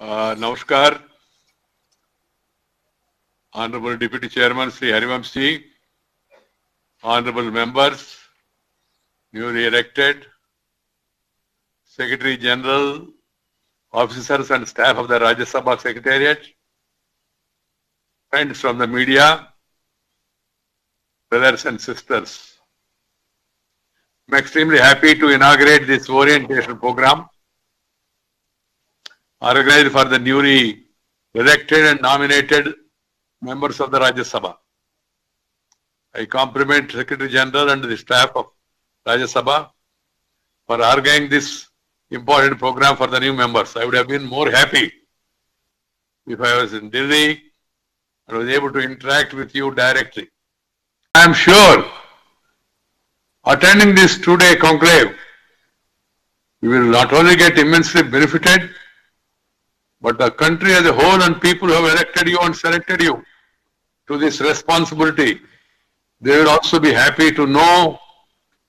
Namaskar, Honorable Deputy Chairman Sri Harivamsi, Honorable Members, newly elected, Secretary General, officers and staff of the Rajya Sabha Secretariat, friends from the media, brothers and sisters. I'm extremely happy to inaugurate this orientation program organized for the newly elected and nominated members of the Rajya Sabha. I compliment Secretary General and the staff of Rajya Sabha for organizing this important program for the new members. I would have been more happy if I was in Delhi and was able to interact with you directly. I am sure attending this two-day conclave, you will not only get immensely benefited, but the country as a whole and people who have elected you and selected you to this responsibility, they will also be happy to know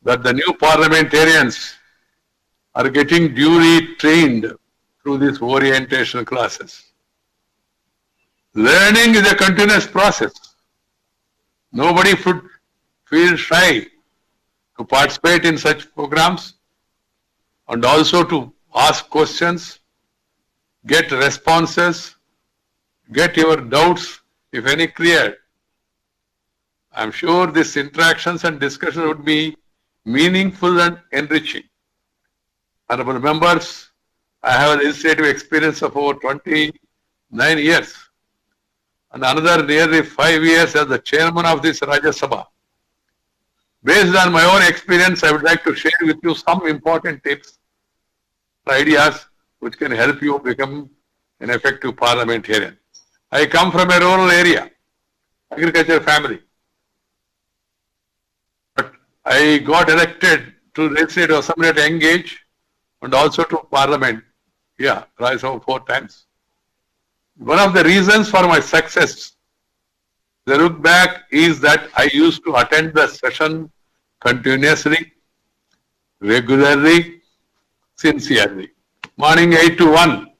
that the new parliamentarians are getting duly trained through these orientation classes. Learning is a continuous process. Nobody should feel shy to participate in such programs and also to ask questions, get responses, get your doubts, if any, cleared. I am sure these interactions and discussions would be meaningful and enriching. Honorable members, I have a legislative experience of over 29 years and another nearly 5 years as the chairman of this Rajya Sabha. Based on my own experience, I would like to share with you some important tips, ideas which can help you become an effective parliamentarian. I come from a rural area, agriculture family. But I got elected to legislative assembly at a young age and also to parliament. Yeah, rise over 4 times. One of the reasons for my success, the look back, is that I used to attend the session continuously, regularly, sincerely. Morning 8 to 1,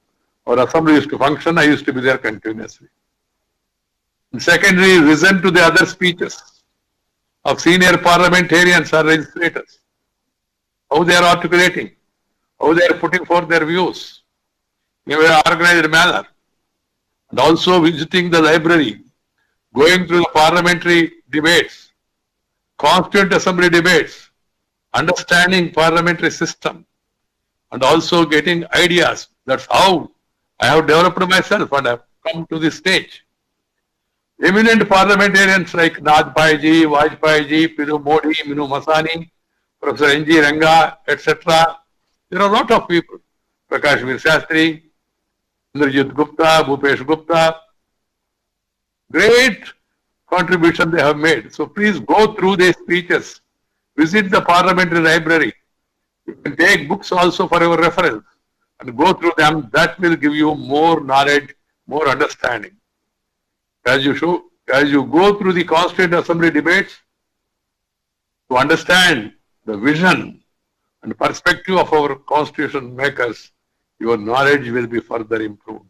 our assembly used to function, I used to be there continuously. And secondly, listen to the other speeches of senior parliamentarians or legislators, how they are articulating, how they are putting forth their views in a very organized manner, and also visiting the library, going through the parliamentary debates, constituent assembly debates, understanding parliamentary system, and also getting ideas. That's how I have developed myself and I have come to this stage. Eminent parliamentarians like Najpai ji, Vajpayee ji, Piru Modi, Minu Masani, Professor N.G. Ranga, etc. There are a lot of people. Prakash Veer Shastri, Indrajit Gupta, Bhupesh Gupta. Great contribution they have made. So please go through their speeches. Visit the parliamentary library. You can take books also for your reference and go through them. That will give you more knowledge, more understanding. As you go through the Constituent Assembly debates, to understand the vision and perspective of our constitution makers, your knowledge will be further improved.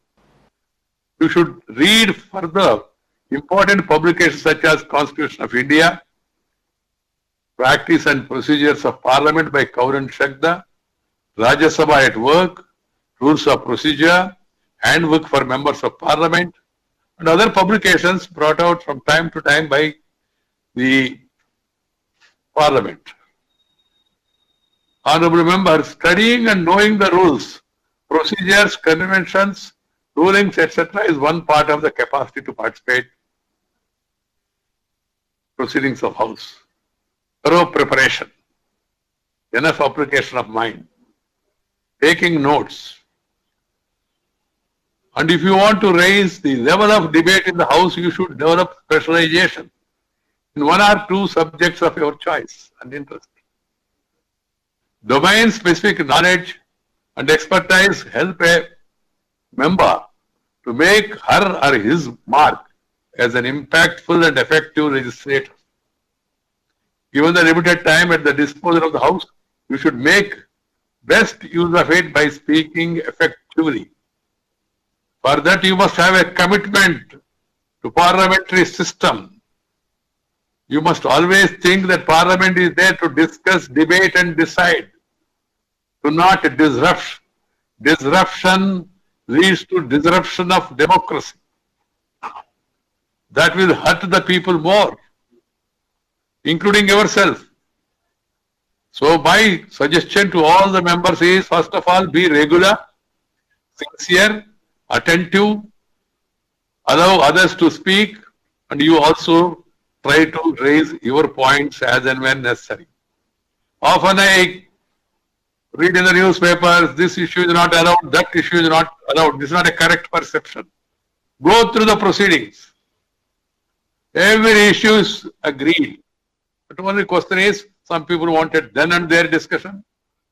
You should read further important publications such as Constitution of India, Practice and Procedures of Parliament by Kaur and Shagda, Rajya Sabha at Work, Rules of Procedure, Handbook for Members of Parliament, and other publications brought out from time to time by the Parliament. Honorable members, studying and knowing the rules, procedures, conventions, rulings, etc. is one part of the capacity to participate proceedings of House. Thorough preparation, enough application of mind, taking notes. And if you want to raise the level of debate in the House, you should develop specialization in 1 or 2 subjects of your choice and interest. Domain-specific knowledge and expertise help a member to make her or his mark as an impactful and effective legislator. Given the limited time at the disposal of the House, you should make best use of it by speaking effectively. For that you must have a commitment to parliamentary system. You must always think that Parliament is there to discuss, debate and decide, to not disrupt. Disruption leads to disruption of democracy. That will hurt the people more, including yourself. So my suggestion to all the members is, first of all, be regular, sincere, attentive, allow others to speak, and you also try to raise your points as and when necessary. Often I read in the newspapers, this issue is not allowed, that issue is not allowed. This is not a correct perception. Go through the proceedings. Every issue is agreed. But only question is, some people wanted then and there discussion.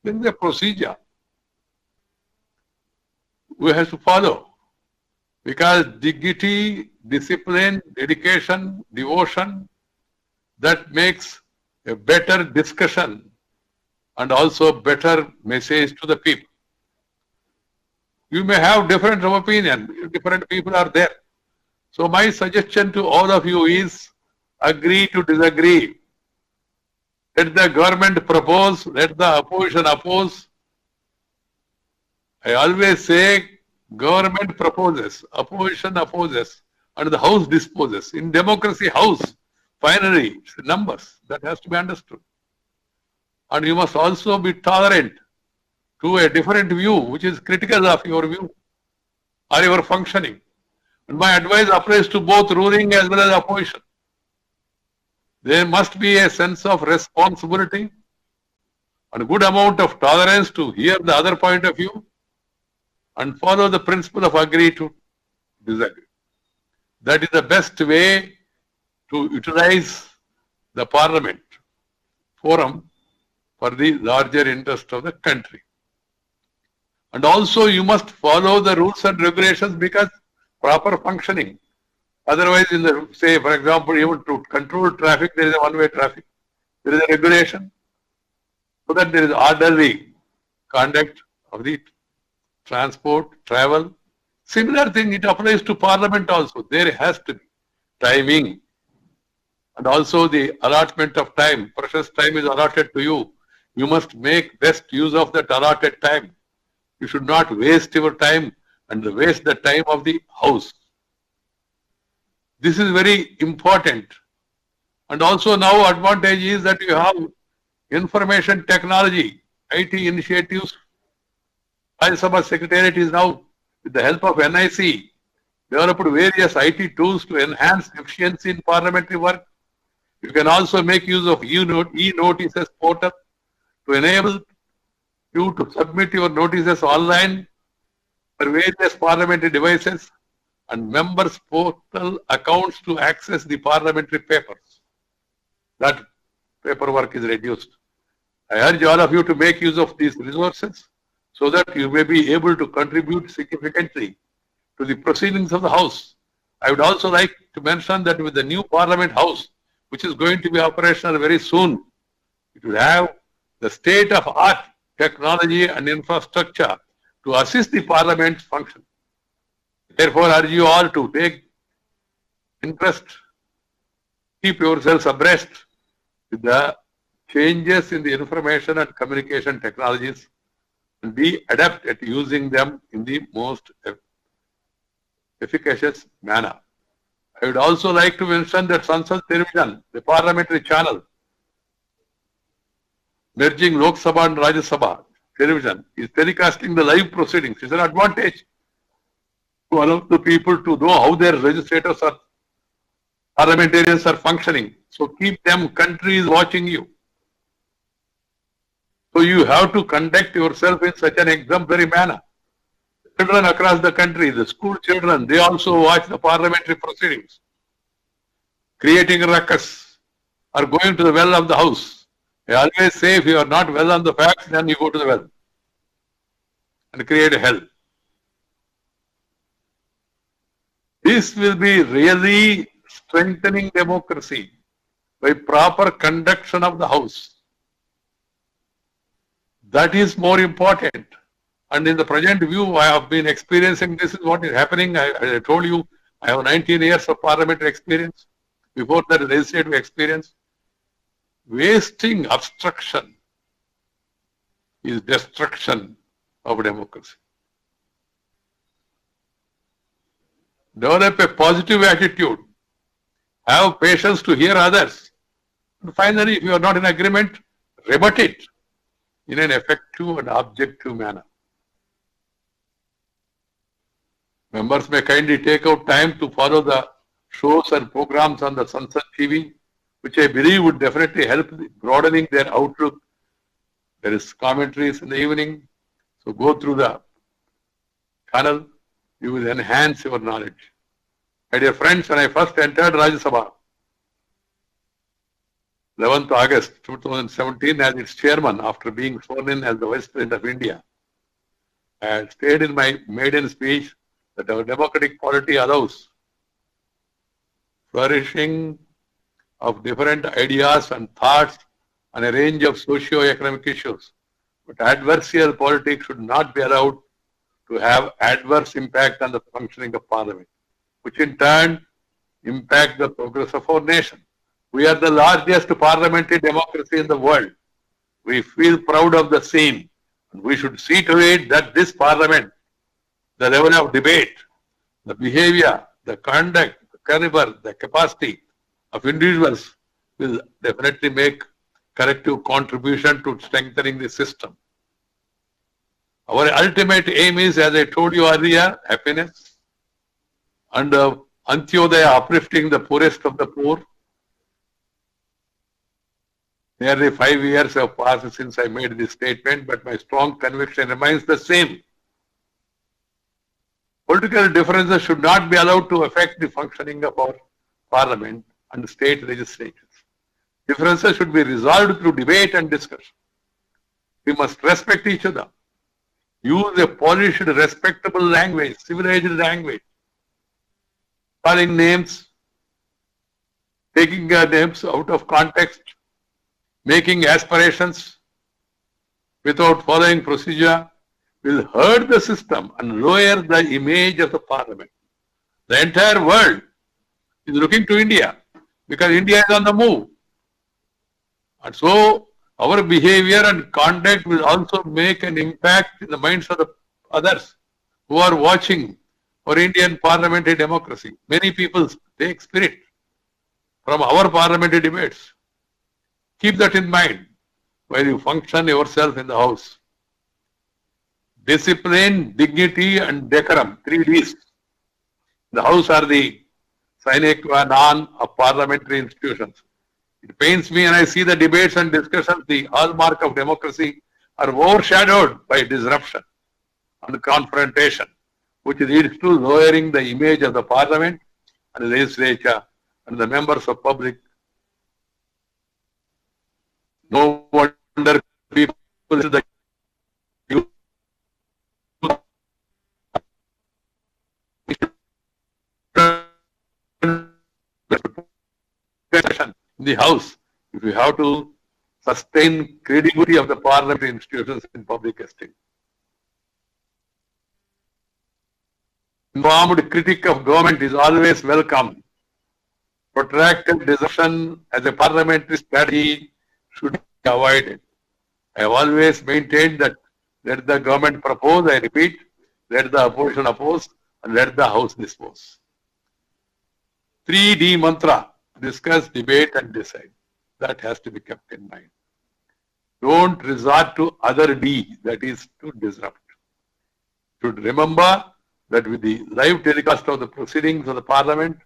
There is a procedure we have to follow. Because dignity, discipline, dedication, devotion, that makes a better discussion and also better message to the people. You may have different opinion, different people are there. So my suggestion to all of you is, agree to disagree. Let the government propose, let the opposition oppose. I always say, government proposes, opposition opposes, and the House disposes. In democracy, House, finally, it's numbers. That has to be understood. And you must also be tolerant to a different view, which is critical of your view or your functioning. And my advice applies to both ruling as well as opposition. There must be a sense of responsibility and a good amount of tolerance to hear the other point of view and follow the principle of agree to disagree. That is the best way to utilize the parliament forum for the larger interest of the country. And also you must follow the rules and regulations, because proper functioning. Otherwise, in the, say, for example, even to control traffic, there is a one-way traffic. There is a regulation, so that there is orderly conduct of the transport, travel. Similar thing, it applies to Parliament also. There has to be timing, and also the allotment of time. Precious time is allotted to you. You must make best use of that allotted time. You should not waste your time and waste the time of the House. This is very important. And also now advantage is that you have information technology, IT initiatives. Sabha Secretariat is now, with the help of NIC, developed various IT tools to enhance efficiency in parliamentary work. You can also make use of e-notices portal to enable you to submit your notices online for various parliamentary devices, and members' portal accounts to access the parliamentary papers. That paperwork is reduced. I urge all of you to make use of these resources so that you may be able to contribute significantly to the proceedings of the House. I would also like to mention that with the new Parliament House, which is going to be operational very soon, it will have the state-of-art technology and infrastructure to assist the Parliament's function. Therefore, I urge you all to take interest, keep yourselves abreast with the changes in the information and communication technologies, and be adept at using them in the most efficacious manner. I would also like to mention that Sansad television, the parliamentary channel, merging Lok Sabha and Rajya Sabha television, is telecasting the live proceedings. It's an advantage to allow the people to know how their legislators or parliamentarians are functioning. So keep them, country is watching you. So you have to conduct yourself in such an exemplary manner. Children across the country, the school children, they also watch the parliamentary proceedings. Creating a ruckus or going to the well of the House. I always say, if you are not well on the facts, then you go to the well and create a hell. This will be really strengthening democracy by proper conduction of the House. That is more important. And in the present view, I have been experiencing this is what is happening. I told you, I have 19 years of parliamentary experience. Before that, legislative experience. Wasting obstruction is destruction of democracy. Develop a positive attitude. Have patience to hear others. And finally, if you are not in agreement, rebut it in an effective and objective manner. Members may kindly take out time to follow the shows and programs on the Sansad TV, which I believe would definitely help broadening their outlook. There is commentaries in the evening, so go through the channel, you will enhance your knowledge. My dear friends, when I first entered Rajya Sabha, 11th August 2017 as its chairman after being sworn in as the Vice President of India, I had stated in my maiden speech that our democratic polity allows flourishing of different ideas and thoughts on a range of socio-economic issues. But adversarial politics should not be allowed to have adverse impact on the functioning of Parliament, which in turn impact the progress of our nation. We are the largest parliamentary democracy in the world. We feel proud of the same. And we should see to it that this Parliament, the level of debate, the behavior, the conduct, the caliber, the capacity of individuals will definitely make corrective contribution to strengthening the system. Our ultimate aim is, as I told you earlier, happiness and Antyodaya, uplifting the poorest of the poor. Nearly 5 years have passed since I made this statement, but my strong conviction remains the same. Political differences should not be allowed to affect the functioning of our Parliament and state legislatures. Differences should be resolved through debate and discussion. We must respect each other. Use a polished, respectable language, civilized language. Calling names, taking names out of context, making aspirations without following procedure will hurt the system and lower the image of the Parliament. The entire world is looking to India because India is on the move. And so our behavior and conduct will also make an impact in the minds of the others who are watching our Indian parliamentary democracy. Many people take spirit from our parliamentary debates. Keep that in mind while you function yourself in the House. Discipline, dignity and decorum, 3 Ds. The House are the sine qua non of parliamentary institutions. It pains me when I see the debates and discussions, the hallmark of democracy, are overshadowed by disruption and confrontation, which leads to lowering the image of the Parliament and the legislature and the members of public. No wonder people the in the House if we have to sustain credibility of the parliamentary institutions in public esteem. Informed critique of government is always welcome. Protracted discussion as a parliamentary strategy should be avoided. I have always maintained that let the government propose, I repeat, let the opposition oppose, and let the House dispose. 3D mantra, discuss, debate and decide. That has to be kept in mind. Don't resort to other D, that is to disrupt. Should remember that with the live telecast of the proceedings of the Parliament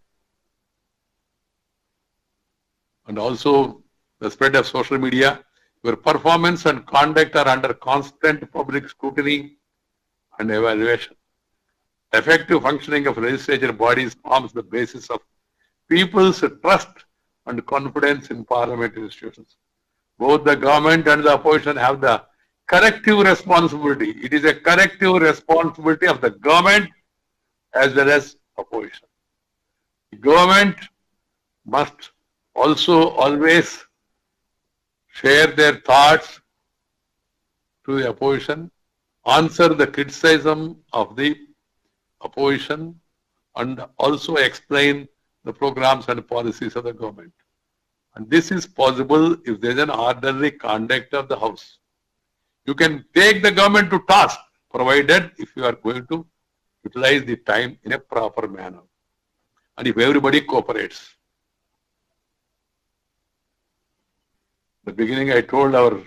and also the spread of social media, your performance and conduct are under constant public scrutiny and evaluation. Effective functioning of legislature bodies forms the basis of people's trust and confidence in parliamentary institutions. Both the government and the opposition have the collective responsibility. It is a collective responsibility of the government as well as opposition. The government must also always share their thoughts to the opposition answer the criticism of the opposition, and also explain the programs and policies of the government. And this is possible if there is an orderly conduct of the House. You can take the government to task, provided if you are going to utilize the time in a proper manner. And if everybody cooperates. At the beginning I told our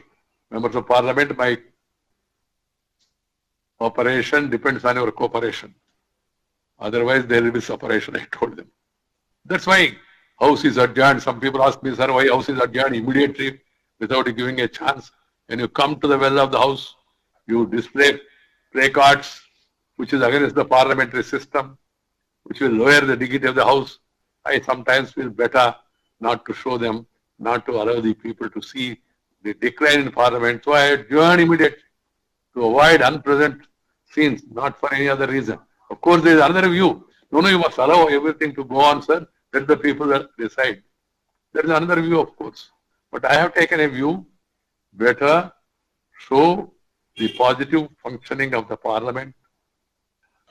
members of parliament, my operation depends on your cooperation. Otherwise there will be separation, I told them. That's why House is adjourned. Some people ask me, sir, why House is adjourned immediately without giving a chance? When you come to the well of the House, you display placards, which is against the parliamentary system, which will lower the dignity of the House. I sometimes feel better not to show them, not to allow the people to see the decline in parliament. So I adjourn immediately to avoid unpleasant scenes, not for any other reason. Of course, there is another view. No, you must allow everything to go on, sir. Let the people decide. There is another view, of course. But I have taken a view, better show the positive functioning of the parliament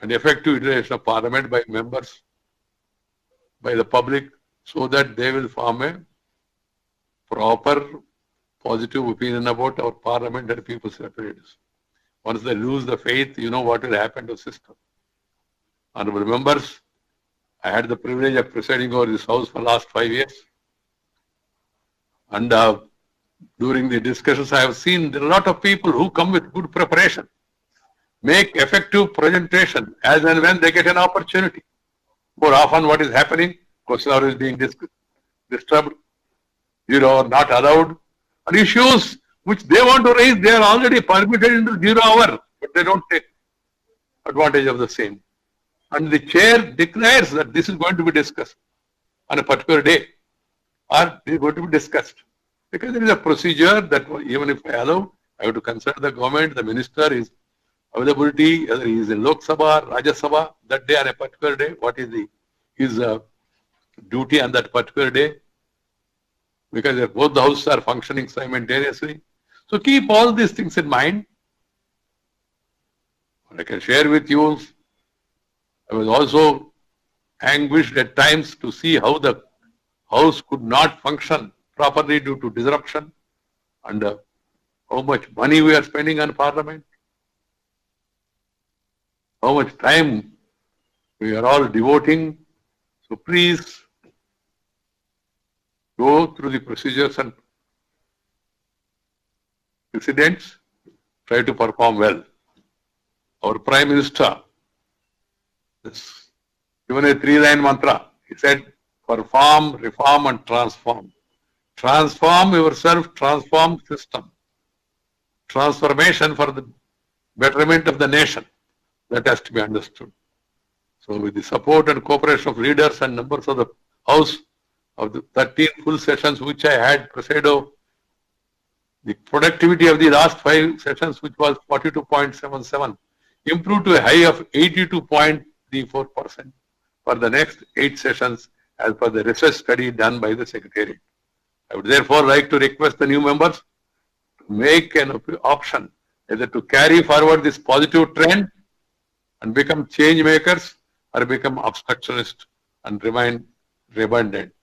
and effective utilization of parliament by members, by the public, so that they will form a proper positive opinion about our parliament and people's representatives. Once they lose the faith, you know what will happen to the system. Honorable members, I had the privilege of presiding over this House for the last 5 years. And during the discussions I have seen, there are a lot of people who come with good preparation, make effective presentation as and when they get an opportunity. More often what is happening, question hour is being disturbed, not allowed. And issues which they want to raise, they are already permitted into 0 hour, but they don't take advantage of the same. And the chair declares that this is going to be discussed on a particular day, or this is going to be discussed. Because there is a procedure that even if I allow, I have to consult the government, the minister, his availability, whether he is in Lok Sabha, Rajya Sabha, that day on a particular day, what is his duty on that particular day. Because both the houses are functioning simultaneously. So keep all these things in mind. I can share with you, I was also anguished at times to see how the House could not function properly due to disruption, and how much money we are spending on parliament, how much time we are all devoting. So please go through the procedures and precedents, try to perform well. Our Prime Minister has given a 3-line mantra. He said, perform, reform and transform. Transform yourself, transform system. Transformation for the betterment of the nation. That has to be understood. So with the support and cooperation of leaders and members of the House, of the 13 full sessions which I had presided over, the productivity of the last 5 sessions, which was 42.77, improved to a high of 82.34% for the next 8 sessions as per the research study done by the Secretariat. I would therefore like to request the new members to make an option either to carry forward this positive trend and become change makers, or become obstructionist and remain redundant.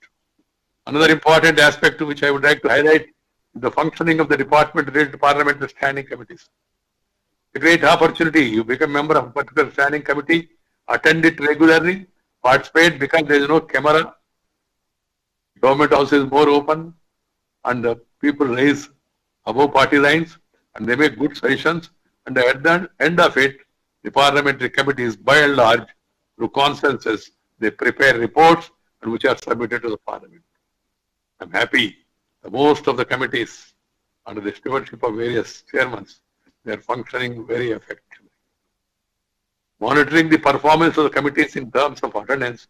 Another important aspect to which I would like to highlight is the functioning of the department related to parliamentary standing committees. A great opportunity. You become a member of a particular standing committee, attend it regularly, participate because there is no camera. Government house is more open, and people raise above party lines, and they make good suggestions, and at the end of it, the parliamentary committees, by and large, through consensus, they prepare reports and which are submitted to the parliament. I'm happy that most of the committees, under the stewardship of various chairmen, they are functioning very effectively. Monitoring the performance of the committees in terms of attendance,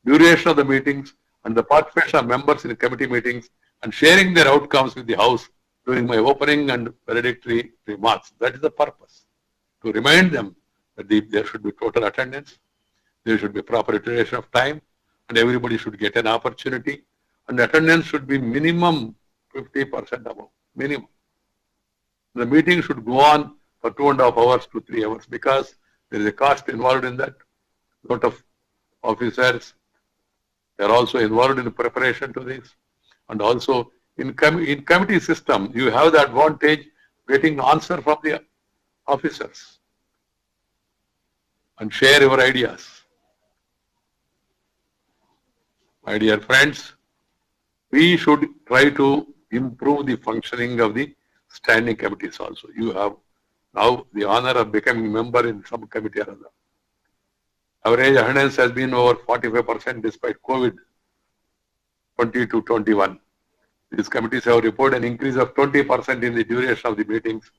duration of the meetings, and the participation of members in the committee meetings, and sharing their outcomes with the House during my opening and valedictory remarks. That is the purpose. To remind them that there should be total attendance, there should be proper utilization of time, and everybody should get an opportunity, and attendance should be minimum 50% above, minimum. The meeting should go on for 2.5 hours to 3 hours because there is a cost involved in that. A lot of officers, they are also involved in the preparation to this. And also in committee system, you have the advantage getting answer from the officers and share your ideas. My dear friends, we should try to improve the functioning of the standing committees also. You have now the honor of becoming a member in some committee or other. Average attendance has been over 45% despite COVID 20 to 21. These committees have reported an increase of 20% in the duration of the meetings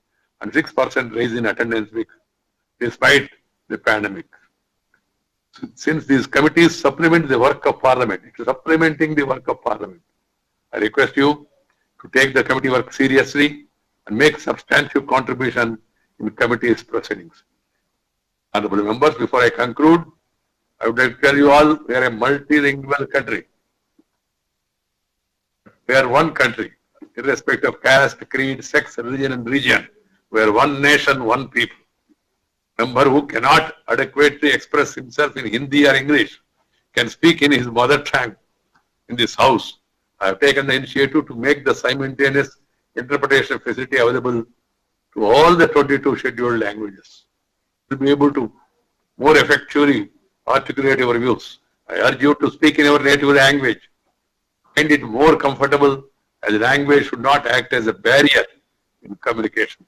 and 6% rise in attendance despite the pandemic. Since these committees supplement the work of Parliament, it is supplementing the work of Parliament. I request you to take the committee work seriously and make substantial contribution in committee's proceedings. Honorable members, before I conclude, I would like to tell you all we are a multilingual country. We are one country, irrespective of caste, creed, sex, religion, and region. We are one nation, one people. Member who cannot adequately express himself in Hindi or English can speak in his mother tongue in this house. I have taken the initiative to make the simultaneous interpretation facility available to all the 22 scheduled languages. To be able to more effectively articulate your views. I urge you to speak in your native language. Find it more comfortable, as language should not act as a barrier in communication.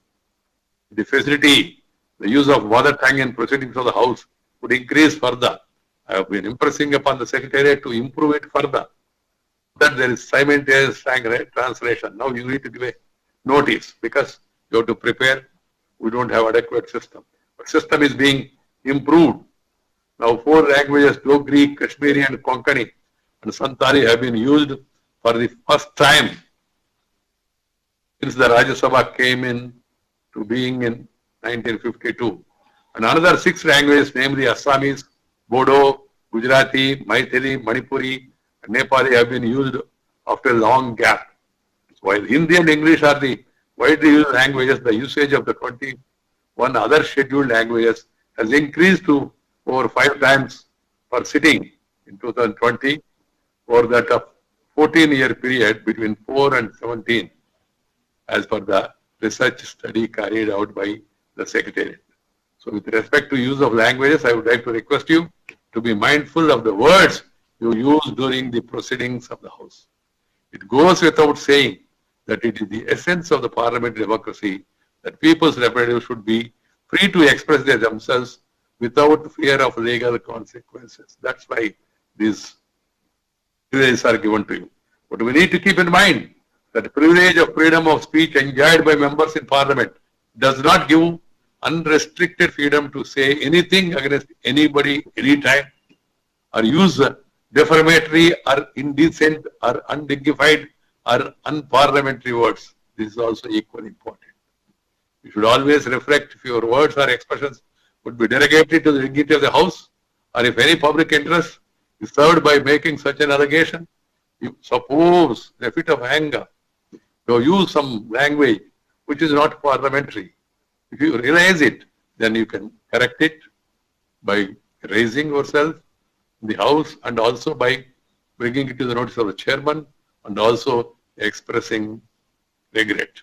The facility, the use of mother tongue in proceedings of the House would increase further. I have been impressing upon the Secretariat to improve it further. That there is simultaneous translation. Now you need to give a notice because you have to prepare. We don't have adequate system. But system is being improved. Now 4 languages, Dogri, Kashmiri and Konkani and Santali have been used for the first time since the Rajya Sabha came in to being in 1952. And another 6 languages, namely Assamese, Bodo, Gujarati, Maithili, Manipuri, and Nepali have been used after a long gap. While Hindi and English are the widely used languages, the usage of the 21 other scheduled languages has increased to over 5 times per sitting in 2020 for that of 14-year period between 4 and 17 as per the research study carried out by the Secretariat. So with respect to use of languages, I would like to request you to be mindful of the words you use during the proceedings of the House. It goes without saying that it is the essence of the parliamentary democracy that people's representatives should be free to express themselves without fear of legal consequences. That's why these privileges are given to you. But we need to keep in mind that the privilege of freedom of speech enjoyed by members in Parliament does not give unrestricted freedom to say anything against anybody, anytime, or use defamatory or indecent or undignified or unparliamentary words. This is also equally important. You should always reflect if your words or expressions would be derogatory to the dignity of the House, or if any public interest is served by making such an allegation. You suppose in a fit of anger, you use some language which is not parliamentary. If you realize it, then you can correct it by raising yourself in the House and also by bringing it to the notice of the chairman and also expressing regret.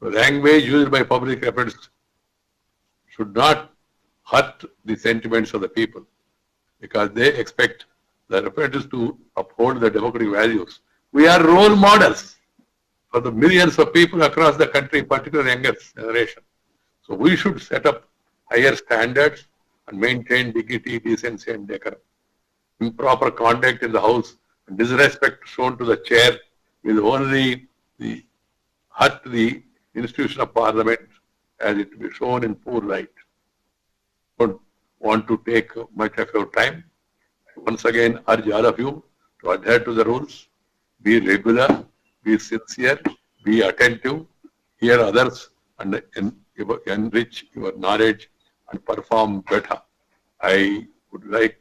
The language used by public representatives should not hurt the sentiments of the people because they expect the representatives to uphold the democratic values. We are role models for the millions of people across the country, particularly younger generation. So we should set up higher standards and maintain dignity, decency and decorum. Improper conduct in the House and disrespect shown to the chair will only hurt the institution of Parliament as it will be shown in poor light. I don't want to take much of your time. I once again urge all of you to adhere to the rules, be regular, be sincere, be attentive, hear others and enrich your knowledge and perform better. I would like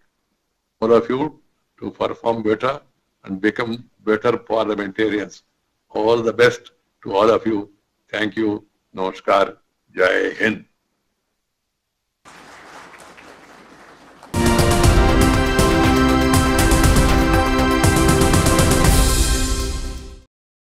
all of you to perform better and become better parliamentarians. All the best to all of you. Thank you. Namaskar. Jai Hind.